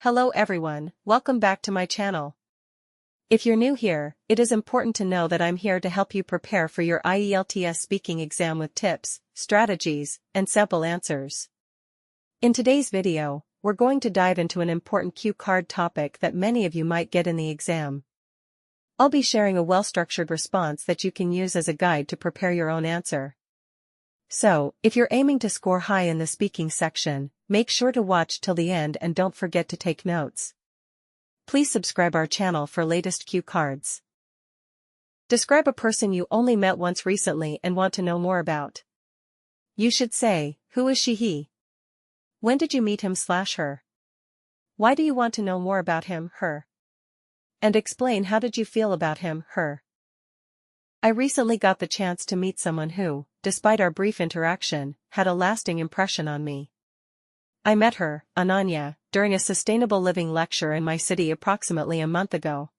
Hello everyone, welcome back to my channel. If you're new here, it is important to know that I'm here to help you prepare for your IELTS speaking exam with tips, strategies, and sample answers. In today's video, we're going to dive into an important cue card topic that many of you might get in the exam. I'll be sharing a well-structured response that you can use as a guide to prepare your own answer. So, if you're aiming to score high in the speaking section, make sure to watch till the end and don't forget to take notes. Please subscribe our channel for latest cue cards. Describe a person you only met once recently and want to know more about. You should say, who is she he? When did you meet him/her? Why do you want to know more about him/her? And explain how did you feel about him/her. I recently got the chance to meet someone who, despite our brief interaction, had a lasting impression on me. I met her, Ananya, during a sustainable living lecture in my city approximately a month ago.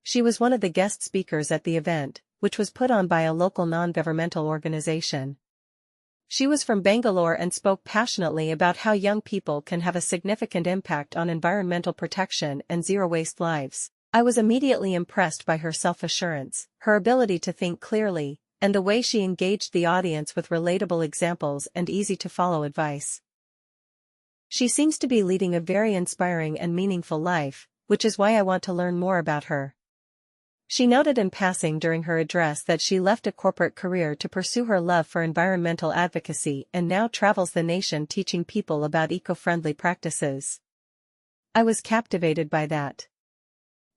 She was one of the guest speakers at the event, which was put on by a local non-governmental organization. She was from Bangalore and spoke passionately about how young people can have a significant impact on environmental protection and zero-waste lives. I was immediately impressed by her self-assurance, her ability to think clearly, and the way she engaged the audience with relatable examples and easy-to-follow advice. She seems to be leading a very inspiring and meaningful life, which is why I want to learn more about her. She noted in passing during her address that she left a corporate career to pursue her love for environmental advocacy and now travels the nation teaching people about eco-friendly practices. I was captivated by that.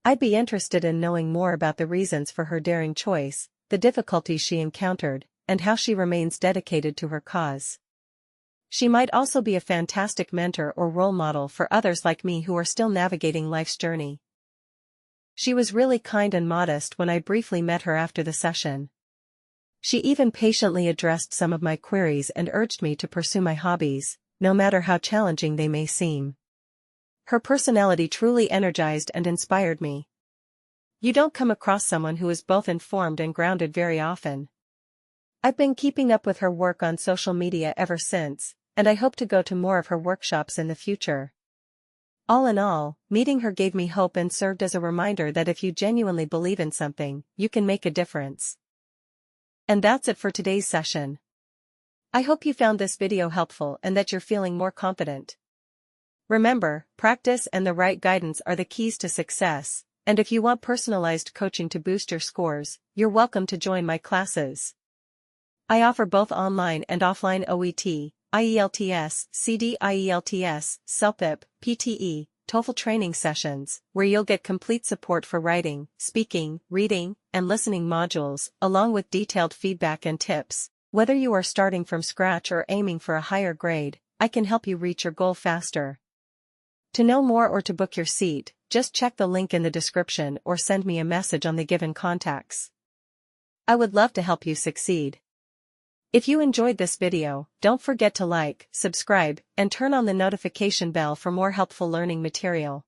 I'd be interested in knowing more about the reasons for her daring choice, the difficulties she encountered, and how she remains dedicated to her cause. She might also be a fantastic mentor or role model for others like me who are still navigating life's journey. She was really kind and modest when I briefly met her after the session. She even patiently addressed some of my queries and urged me to pursue my hobbies, no matter how challenging they may seem. Her personality truly energized and inspired me. You don't come across someone who is both informed and grounded very often. I've been keeping up with her work on social media ever since, and I hope to go to more of her workshops in the future. All in all, meeting her gave me hope and served as a reminder that if you genuinely believe in something, you can make a difference. And that's it for today's session. I hope you found this video helpful and that you're feeling more confident. Remember, practice and the right guidance are the keys to success, and if you want personalized coaching to boost your scores, you're welcome to join my classes. I offer both online and offline OET, IELTS, CD IELTS, CELPIP, PTE, TOEFL training sessions, where you'll get complete support for writing, speaking, reading, and listening modules, along with detailed feedback and tips. Whether you are starting from scratch or aiming for a higher grade, I can help you reach your goal faster. To know more or to book your seat, just check the link in the description or send me a message on the given contacts. I would love to help you succeed. If you enjoyed this video, don't forget to like, subscribe, and turn on the notification bell for more helpful learning material.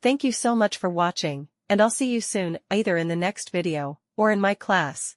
Thank you so much for watching, and I'll see you soon, either in the next video, or in my class.